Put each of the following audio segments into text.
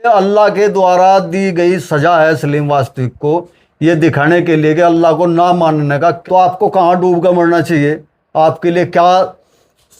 अल्लाह के द्वारा दी गई सजा है सलीम वास्तविक को, ये दिखाने के लिए कि अल्लाह को ना मानने का। तो आपको कहाँ डूब कर मरना चाहिए, आपके लिए क्या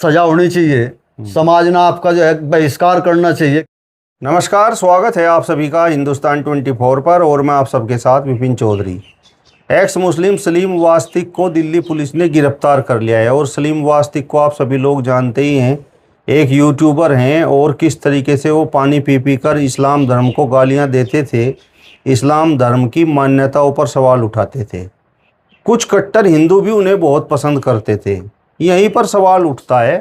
सजा होनी चाहिए, समाज ने आपका जो है बहिष्कार करना चाहिए। नमस्कार, स्वागत है आप सभी का हिंदुस्तान 24 पर और मैं आप सबके साथ विपिन चौधरी। एक्स मुस्लिम सलीम वास्तविक को दिल्ली पुलिस ने गिरफ्तार कर लिया है। और सलीम वास्तविक को आप सभी लोग जानते ही हैं, एक यूट्यूबर हैं और किस तरीके से वो पानी पी पी कर इस्लाम धर्म को गालियां देते थे, इस्लाम धर्म की मान्यताओं पर सवाल उठाते थे। कुछ कट्टर हिंदू भी उन्हें बहुत पसंद करते थे। यहीं पर सवाल उठता है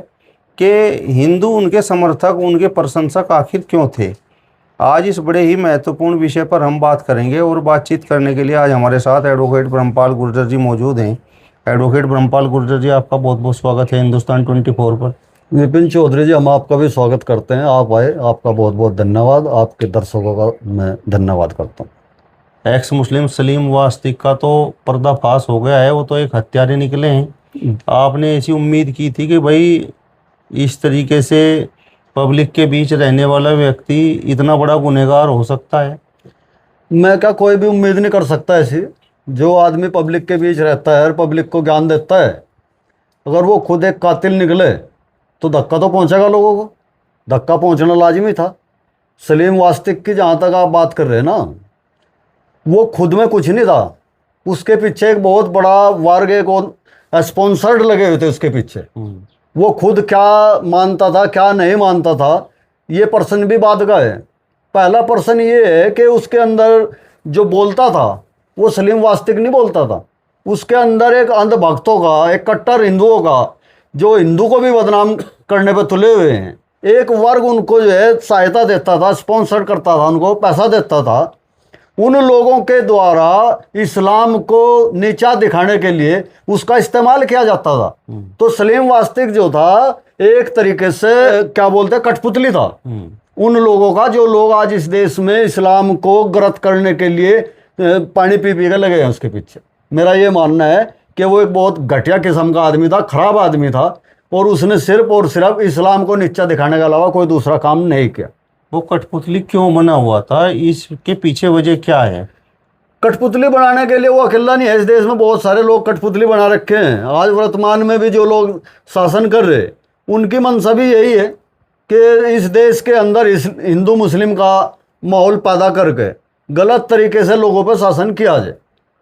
कि हिंदू उनके समर्थक, उनके प्रशंसक आखिर क्यों थे। आज इस बड़े ही महत्वपूर्ण विषय पर हम बात करेंगे और बातचीत करने के लिए आज हमारे साथ एडवोकेट ब्रह्मपाल गुर्जर जी मौजूद हैं। एडवोकेट ब्रह्मपाल गुर्जर जी, आपका बहुत बहुत स्वागत है हिंदुस्तान 24 पर। विपिन चौधरी जी, हम आपका भी स्वागत करते हैं, आप आए, आपका बहुत बहुत धन्यवाद। आपके दर्शकों का मैं धन्यवाद करता हूँ। एक्स मुस्लिम सलीम वास्तविक का तो पर्दाफाश हो गया है, वो तो एक हत्यारे निकले हैं। आपने ऐसी उम्मीद की थी कि भाई इस तरीके से पब्लिक के बीच रहने वाला व्यक्ति इतना बड़ा गुनहगार हो सकता है? मैं क्या, कोई भी उम्मीद नहीं कर सकता ऐसी। जो आदमी पब्लिक के बीच रहता है और पब्लिक को ज्ञान देता है, अगर वो खुद एक कातिल निकले तो धक्का तो पहुंचेगा लोगों को, धक्का पहुंचना लाजिमी था। सलीम वास्तविक की जहाँ तक आप बात कर रहे हैं ना, वो खुद में कुछ नहीं था, उसके पीछे एक बहुत बड़ा वर्ग, एक स्पॉन्सर्ड लगे हुए थे उसके पीछे। वो खुद क्या मानता था क्या नहीं मानता था, ये पर्सन भी बात का है। पहला पर्सन ये है कि उसके अंदर जो बोलता था वो सलीम वास्तविक नहीं बोलता था। उसके अंदर एक अंधभक्तों का, एक कट्टर हिंदुओं का, जो हिंदू को भी बदनाम करने पे तुले हुए हैं, एक वर्ग उनको जो है सहायता देता था, स्पॉन्सर करता था, उनको पैसा देता था। उन लोगों के द्वारा इस्लाम को नीचा दिखाने के लिए उसका इस्तेमाल किया जाता था। तो सलीम वास्तविक जो था, एक तरीके से क्या बोलते हैं, कठपुतली था उन लोगों का, जो लोग आज इस देश में इस्लाम को गलत करने के लिए पानी पी पी के लगे हैं उसके पीछे। मेरा ये मानना है कि वो एक बहुत घटिया किस्म का आदमी था, खराब आदमी था, और उसने सिर्फ और सिर्फ इस्लाम को नीचा दिखाने के अलावा कोई दूसरा काम नहीं किया। वो कठपुतली क्यों बना हुआ था, इसके पीछे वजह क्या है? कठपुतली बनाने के लिए वो अकेला नहीं है, इस देश में बहुत सारे लोग कठपुतली बना रखे हैं। आज वर्तमान में भी जो लोग शासन कर रहे, उनकी मंशा भी यही है कि इस देश के अंदर इस हिंदू मुस्लिम का माहौल पैदा करके गलत तरीके से लोगों पर शासन किया जाए,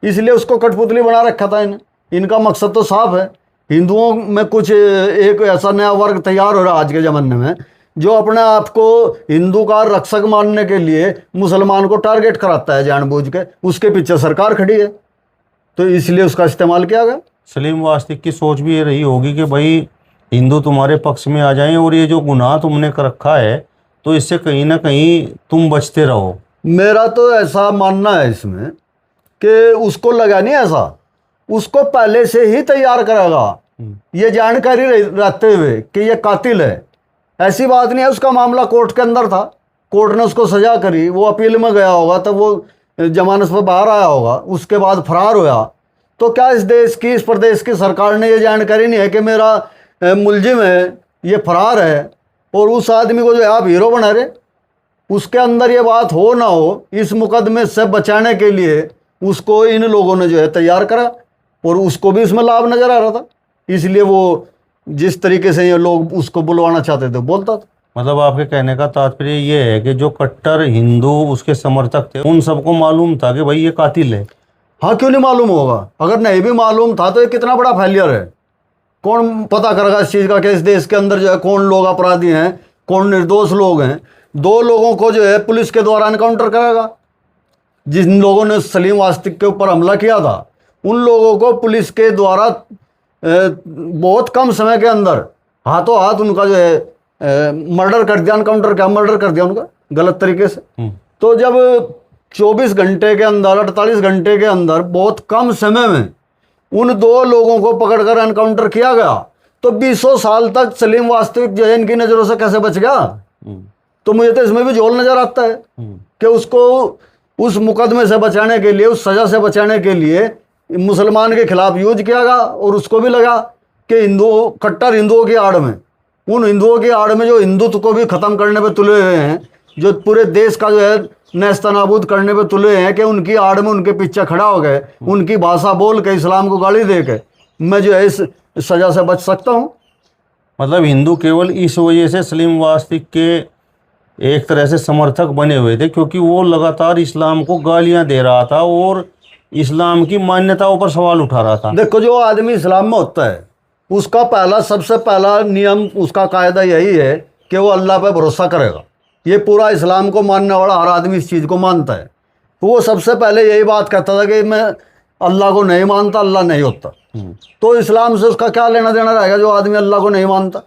इसलिए उसको कठपुतली बना रखा था इन्हें। इनका मकसद तो साफ है, हिंदुओं में कुछ एक ऐसा नया वर्ग तैयार हो रहा है आज के ज़माने में, जो अपने आप को हिंदू का रक्षक मानने के लिए मुसलमान को टारगेट कराता है जानबूझ के। उसके पीछे सरकार खड़ी है, तो इसलिए उसका इस्तेमाल किया गया। सलीम वास्तविक की सोच भी ये रही होगी कि भाई हिंदू तुम्हारे पक्ष में आ जाएं और ये जो गुनाह तुमने कर रखा है तो इससे कहीं ना कहीं तुम बचते रहो। मेरा तो ऐसा मानना है इसमें कि उसको लगा नहीं ऐसा, उसको पहले से ही तैयार करेगा ये जानकारी रहते हुए कि ये कातिल है। ऐसी बात नहीं है, उसका मामला कोर्ट के अंदर था, कोर्ट ने उसको सजा करी, वो अपील में गया होगा, तब वो जमानत पर बाहर आया होगा, उसके बाद फरार हुआ। तो क्या इस देश की, इस प्रदेश की सरकार ने ये जानकारी नहीं है कि मेरा मुलजिम है, ये फरार है, और उस आदमी को जो है आप हीरो बना रहे? उसके अंदर ये बात हो ना हो, इस मुकदमे से बचाने के लिए उसको इन लोगों ने जो है तैयार करा, और उसको भी इसमें लाभ नजर आ रहा था, इसलिए वो जिस तरीके से ये लोग उसको बुलवाना चाहते थे बोलता था। मतलब आपके कहने का तात्पर्य ये है कि जो कट्टर हिंदू उसके समर्थक थे, उन सबको मालूम था कि भाई ये कातिल है? हाँ, क्यों नहीं मालूम होगा? अगर नहीं भी मालूम था तो ये कितना बड़ा फेलियर है। कौन पता करेगा इस चीज़ का कि इस देश के अंदर जो है कौन लोग अपराधी हैं, कौन निर्दोष लोग हैं? 2 लोगों को जो है पुलिस के द्वारा एनकाउंटर करेगा। जिन लोगों ने सलीम वास्तविक के ऊपर हमला किया था, उन लोगों को पुलिस के द्वारा बहुत कम समय के अंदर हाथों हाथ उनका जो है मर्डर कर दिया, एनकाउंटर क्या, मर्डर कर दिया उनका गलत तरीके से। तो जब 24 घंटे के अंदर, 48 घंटे के अंदर, बहुत कम समय में उन 2 लोगों को पकड़कर एनकाउंटर किया गया, तो 20 साल तक सलीम वास्तविक जो है इनकी नज़रों से कैसे बच गया? तो मुझे तो इसमें भी झोल नज़र आता है कि उसको उस मुकदमे से बचाने के लिए, उस सज़ा से बचाने के लिए मुसलमान के खिलाफ यूज किया गया, और उसको भी लगा कि हिंदुओं, कट्टर हिंदुओं की आड़ में, उन हिंदुओं की आड़ में जो हिंदुत्व को भी ख़त्म करने पे तुले हुए हैं, जो पूरे देश का जो है नेस्तनाबूद करने पे तुले हैं, कि उनकी आड़ में उनके पीछे खड़ा हो गए, उनकी भाषा बोल के इस्लाम को गाली दे के मैं जो है इस सज़ा से बच सकता हूँ? मतलब हिंदू केवल इस वजह से सलीम वास्तिक के एक तरह से समर्थक बने हुए थे क्योंकि वो लगातार इस्लाम को गालियां दे रहा था और इस्लाम की मान्यताओं पर सवाल उठा रहा था। देखो, जो आदमी इस्लाम में होता है उसका सबसे पहला नियम, उसका कायदा यही है कि वो अल्लाह पर भरोसा करेगा। ये पूरा इस्लाम को मानने वाला हर आदमी इस चीज़ को मानता है। तो वो सबसे पहले यही बात कहता था कि मैं अल्लाह को नहीं मानता, अल्लाह नहीं होता। तो इस्लाम से उसका क्या लेना देना रहेगा जो आदमी अल्लाह को नहीं मानता?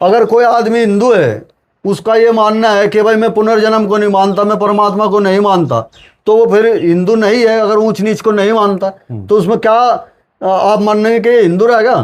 अगर कोई आदमी हिंदू है, उसका ये मानना है कि भाई मैं पुनर्जन्म को नहीं मानता, मैं परमात्मा को नहीं मानता, तो वो फिर हिंदू नहीं है। अगर ऊंच नीच को नहीं मानता तो उसमें क्या आप मानने के हिंदू रहेगा?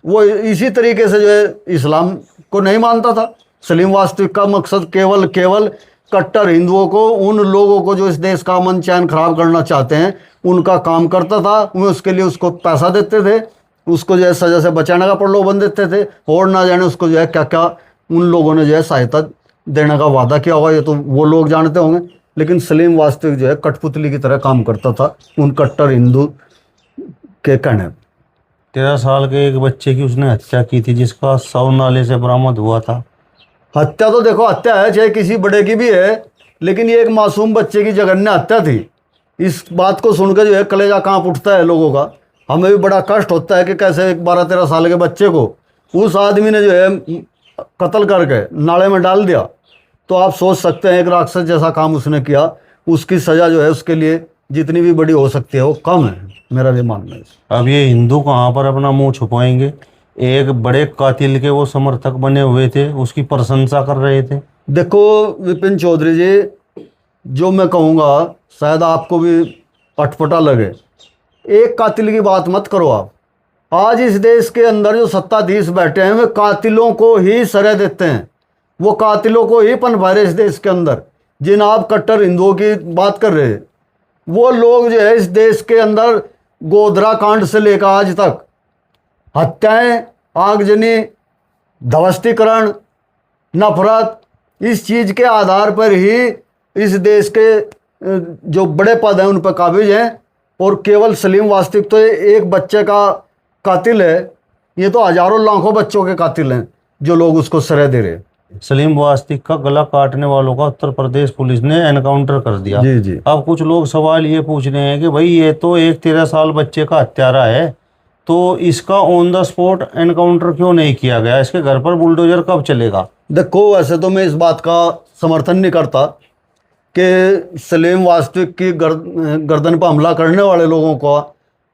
वो इसी तरीके से जो है इस्लाम को नहीं मानता था। सलीम वास्तविक का मकसद केवल कट्टर हिंदुओं को, उन लोगों को जो इस देश का अमन चैन खराब करना चाहते हैं, उनका काम करता था। वो उसके लिए उसको पैसा देते थे, उसको जो है सज़ा से बचाने का प्रलोभन देते थे, और ना जाने उसको जो है क्या क्या उन लोगों ने जो है सहायता देने का वादा किया होगा, ये तो वो लोग जानते होंगे। लेकिन सलीम वास्तविक जो है कठपुतली की तरह काम करता था उन कट्टर हिंदू के कहने। 13 साल के एक बच्चे की उसने हत्या की थी जिसका शव नाले से बरामद हुआ था। हत्या तो देखो हत्या है, चाहे किसी बड़े की भी है, लेकिन ये एक मासूम बच्चे की जघन्य हत्या थी। इस बात को सुनकर जो है कलेजा कांप उठता है लोगों का। हमें भी बड़ा कष्ट होता है कि कैसे एक 12-13 साल के बच्चे को उस आदमी ने जो है कत्ल करके नाले में डाल दिया। तो आप सोच सकते हैं एक राक्षस जैसा काम उसने किया, उसकी सज़ा जो है उसके लिए जितनी भी बड़ी हो सकती है वो कम है, मेरा भी मानना है। अब ये हिंदू कहाँ पर अपना मुंह छुपाएंगे? एक बड़े कातिल के वो समर्थक बने हुए थे, उसकी प्रशंसा कर रहे थे। देखो विपिन चौधरी जी, जो मैं कहूँगा शायद आपको भी अटपटा लगे, एक कातिल की बात मत करो आप। आज इस देश के अंदर जो सत्ताधीश बैठे हैं वे कातिलों को ही सजा देते हैं, वो कातिलों को ही पनपा रहे इस देश के अंदर। जिन आप कट्टर हिंदुओं की बात कर रहे हैं, वो लोग जो है इस देश के अंदर गोधरा कांड से लेकर आज तक हत्याएं, आगजनी, ध्वस्तीकरण, नफरत, इस चीज़ के आधार पर ही इस देश के जो बड़े पद हैं उन पर काबिज हैं। और केवल सलीम वास्तविक तो एक बच्चे का कातिल है, ये तो हजारों लाखों बच्चों के कातिल हैं जो लोग उसको सजा दे रहे हैं। सलीम वास्तिक का गला काटने वालों का उत्तर प्रदेश पुलिस ने एनकाउंटर कर दिया। जी जी। अब कुछ लोग सवाल ये पूछ रहे हैं कि भाई ये तो एक 13 साल बच्चे का हत्यारा है, तो इसका ऑन द स्पॉट एनकाउंटर क्यों नहीं किया गया? इसके घर पर बुलडोजर कब चलेगा? देखो वैसे तो मैं इस बात का समर्थन नहीं करता कि सलीम वास्तविक की गर्दन पर हमला करने वाले लोगों को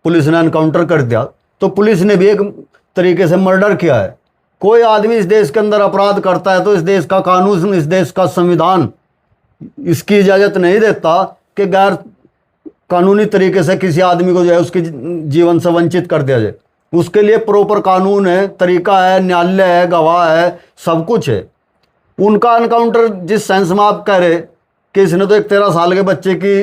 पुलिस ने एनकाउंटर कर दिया, तो पुलिस ने भी एक तरीके से मर्डर किया है। कोई आदमी इस देश के अंदर अपराध करता है तो इस देश का कानून, इस देश का संविधान इसकी इजाज़त नहीं देता कि गैर कानूनी तरीके से किसी आदमी को जो है उसके जीवन से वंचित कर दिया जाए। उसके लिए प्रॉपर कानून है, तरीका है, न्यायालय है, गवाह है, सब कुछ है। उनका एनकाउंटर जिस सेंस में आप कह रहे कि इसने तो एक 13 साल के बच्चे की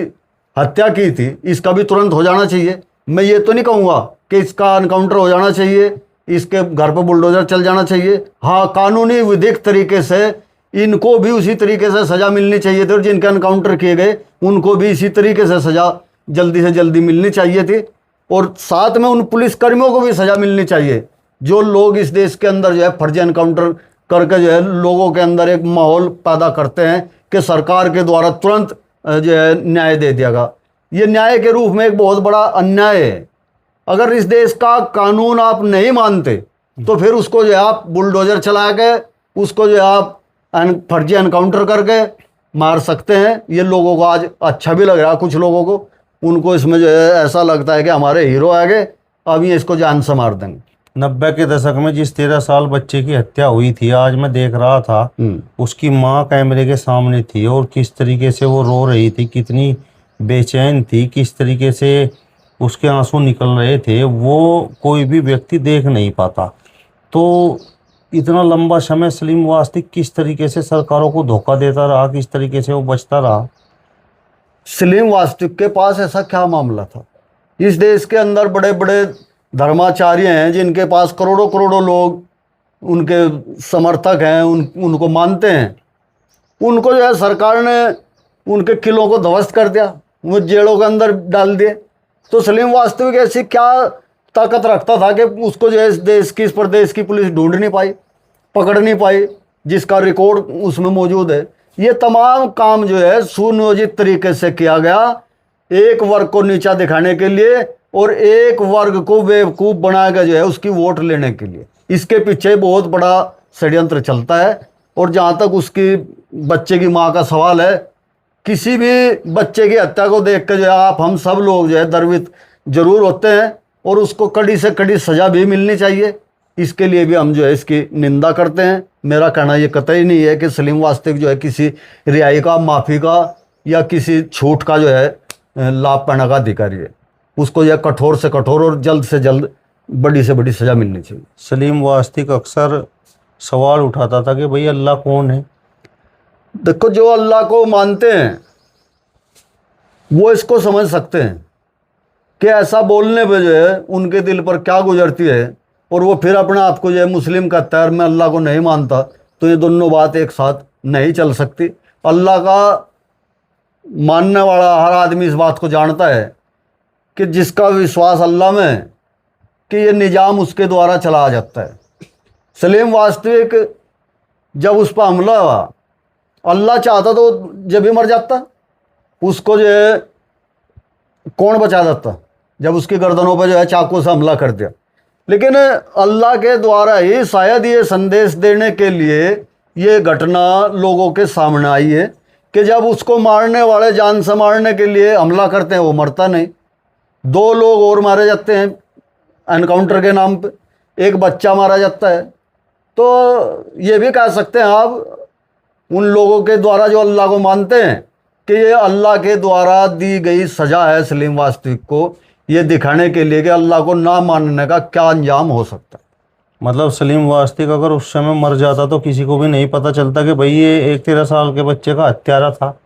हत्या की थी, इसका भी तुरंत हो जाना चाहिए। मैं ये तो नहीं कहूँगा कि इसका एनकाउंटर हो जाना चाहिए, इसके घर पर बुलडोजर चल जाना चाहिए। हाँ, कानूनी विधिक तरीके से इनको भी उसी तरीके से सज़ा मिलनी चाहिए थी, और जिनके एनकाउंटर किए गए उनको भी इसी तरीके से सज़ा जल्दी से जल्दी मिलनी चाहिए थी। और साथ में उन पुलिसकर्मियों को भी सज़ा मिलनी चाहिए जो लोग इस देश के अंदर जो है फर्जी एनकाउंटर करके जो है लोगों के अंदर एक माहौल पैदा करते हैं कि सरकार के द्वारा तुरंत जो है न्याय दे दिया गया। ये न्याय के रूप में एक बहुत बड़ा अन्याय है। अगर इस देश का कानून आप नहीं मानते तो फिर उसको जो है आप बुलडोजर चला के उसको जो है आप फर्जी एनकाउंटर करके मार सकते हैं। ये लोगों को आज अच्छा भी लग रहा है, कुछ लोगों को, उनको इसमें जो है ऐसा लगता है कि हमारे हीरो आ गए, अब ये इसको जान से मार देंगे। 90 के दशक में जिस 13 साल बच्चे की हत्या हुई थी, आज मैं देख रहा था उसकी माँ कैमरे के सामने थी और किस तरीके से वो रो रही थी, कितनी बेचैन थी, किस तरीके से उसके आंसू निकल रहे थे, वो कोई भी व्यक्ति देख नहीं पाता। तो इतना लंबा समय सलीम वास्तिक किस तरीके से सरकारों को धोखा देता रहा, किस तरीके से वो बचता रहा? सलीम वास्तविक के पास ऐसा क्या मामला था? इस देश के अंदर बड़े बड़े धर्माचार्य हैं जिनके पास करोड़ों करोड़ों लोग उनके समर्थक हैं, उनको मानते हैं। उनको जो है सरकार ने उनके किलों को ध्वस्त कर दिया, वो जेलों के अंदर डाल दिए। तो सलीम वास्तविक ऐसी क्या ताकत रखता था कि उसको जो है इस देश की, इस प्रदेश की पुलिस ढूंढ नहीं पाई, पकड़ नहीं पाई, जिसका रिकॉर्ड उसमें मौजूद है। ये तमाम काम जो है सुनियोजित तरीके से किया गया, एक वर्ग को नीचा दिखाने के लिए और एक वर्ग को बेवकूफ़ बनाकर जो है उसकी वोट लेने के लिए। इसके पीछे बहुत बड़ा षड्यंत्र चलता है। और जहाँ तक उसकी बच्चे की माँ का सवाल है, किसी भी बच्चे की हत्या को देख कर जो है हम सब लोग जो है गर्वित जरूर होते हैं और उसको कड़ी से कड़ी सज़ा भी मिलनी चाहिए। इसके लिए भी हम जो है इसकी निंदा करते हैं। मेरा कहना ये कतई नहीं है कि सलीम वास्तविक जो है किसी रिहाई का, माफ़ी का या किसी छूट का जो है लाभ पाने का अधिकारी है। उसको यह कठोर से कठोर और जल्द से जल्द बड़ी से बड़ी सज़ा मिलनी चाहिए। सलीम वास्तविक अक्सर सवाल उठाता था कि भाई अल्लाह कौन है। देखो, जो अल्लाह को मानते हैं वो इसको समझ सकते हैं कि ऐसा बोलने पे जो है उनके दिल पर क्या गुजरती है, और वो फिर अपने आप को जो है मुस्लिम कहता है और मैं अल्लाह को नहीं मानता। तो ये दोनों बात एक साथ नहीं चल सकती। अल्लाह का मानने वाला हर आदमी इस बात को जानता है कि जिसका विश्वास अल्लाह में है कि ये निज़ाम उसके द्वारा चलाया जाता है। सलीम वास्तविक जब उस पर हमला हुआ, अल्लाह चाहता तो जब भी मर जाता, उसको जो है कौन बचा देता जब उसकी गर्दनों पर जो है चाकू से हमला कर दिया। लेकिन अल्लाह के द्वारा ही शायद ये संदेश देने के लिए ये घटना लोगों के सामने आई है कि जब उसको मारने वाले जान से मारने के लिए हमला करते हैं वो मरता नहीं। 2 लोग और मारे जाते हैं एनकाउंटर के नाम पे, एक बच्चा मारा जाता है। तो ये भी कह सकते हैं आप उन लोगों के द्वारा जो अल्लाह को मानते हैं कि ये अल्लाह के द्वारा दी गई सज़ा है सलीम वास्तविक को, ये दिखाने के लिए कि अल्लाह को ना मानने का क्या अंजाम हो सकता है। मतलब सलीम वास्तविक अगर उस समय मर जाता तो किसी को भी नहीं पता चलता कि भाई ये एक 13 साल के बच्चे का हत्यारा था।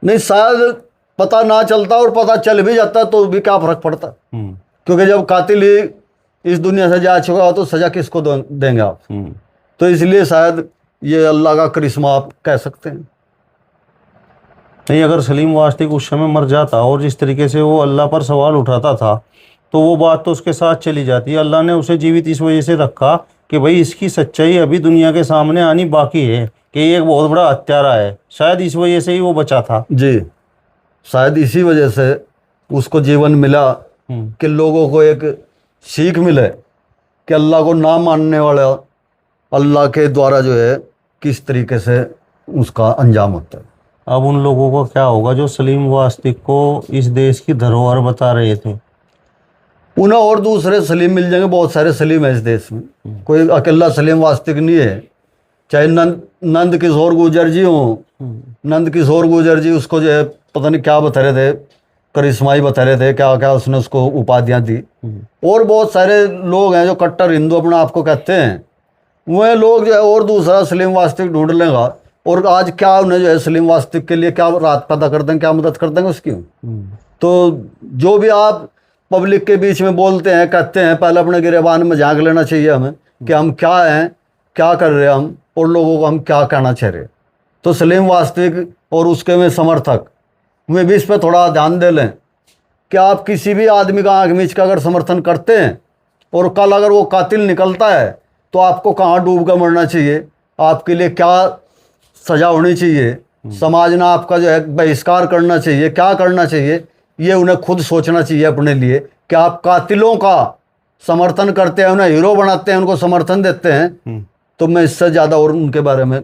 नहीं, शायद पता ना चलता, और पता चल भी जाता तो भी क्या फ़र्क पड़ता। क्योंकि जब कातिल ही इस दुनिया से जा चुका हो तो सज़ा किसको देंगे आप। तो इसलिए शायद ये अल्लाह का करिश्मा आप कह सकते हैं। नहीं, अगर सलीम वास्तविक उस समय मर जाता और जिस तरीके से वो अल्लाह पर सवाल उठाता था तो वो बात तो उसके साथ चली जाती है। अल्लाह ने उसे जीवित इस वजह से रखा कि भाई इसकी सच्चाई अभी दुनिया के सामने आनी बाकी है कि ये एक बहुत बड़ा हत्यारा है। शायद इस वजह से ही वो बचा था। जी, शायद इसी वजह से उसको जीवन मिला कि लोगों को एक सीख मिले कि अल्लाह को ना मानने वाला अल्लाह के द्वारा जो है किस तरीके से उसका अंजाम होता है। अब उन लोगों को क्या होगा जो सलीम वास्तविक को इस देश की धरोहर बता रहे थे? उन्हें और दूसरे सलीम मिल जाएंगे। बहुत सारे सलीम है इस देश में, कोई अकेला सलीम वास्तविक नहीं है। चाहे नंद किशोर गुर्जर जी हों, नंद किशोर गुर्जर जी उसको जो है पता नहीं क्या बता रहे थे, करिश्माई बता रहे थे, क्या क्या उसने उसको उपाधियाँ दी। और बहुत सारे लोग हैं जो कट्टर हिंदू अपने आप को कहते हैं, वह लोग जो है और दूसरा सलीम वास्तविक ढूंढ लेगा। और आज क्या उन्हें जो है सलीम वास्तविक के लिए क्या रात पैदा कर देंगे, क्या मदद कर देंगे उसकी। तो जो भी आप पब्लिक के बीच में बोलते हैं, कहते हैं, पहले अपने गिरेबान में झांक लेना चाहिए हमें कि हम क्या हैं, क्या कर रहे हैं हम, और लोगों को हम क्या कहना चाह रहे हैं। तो सलीम वास्तविक और उसके में समर्थक वे भी इस पर थोड़ा ध्यान दे लें कि आप किसी भी आदमी का आँख मीच का अगर समर्थन करते हैं और कल अगर वो कातिल निकलता है तो आपको कहाँ डूब कर मरना चाहिए, आपके लिए क्या सज़ा होनी चाहिए, समाज ने आपका जो है बहिष्कार करना चाहिए, क्या करना चाहिए, ये उन्हें खुद सोचना चाहिए अपने लिए कि आप कातिलों का समर्थन करते हैं, उन्हें हीरो बनाते हैं, उनको समर्थन देते हैं। तो मैं इससे ज़्यादा और उनके बारे में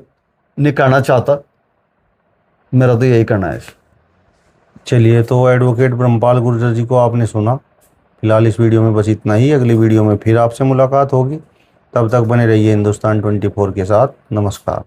नहीं कहना चाहता। मेरा तो यही कहना है। चलिए, तो एडवोकेट ब्रह्मपाल गुर्जर जी को आपने सुना। फिलहाल इस वीडियो में बस इतना ही। अगली वीडियो में फिर आपसे मुलाकात होगी। तब तक बने रहिए हिंदुस्तान 24 के साथ। नमस्कार।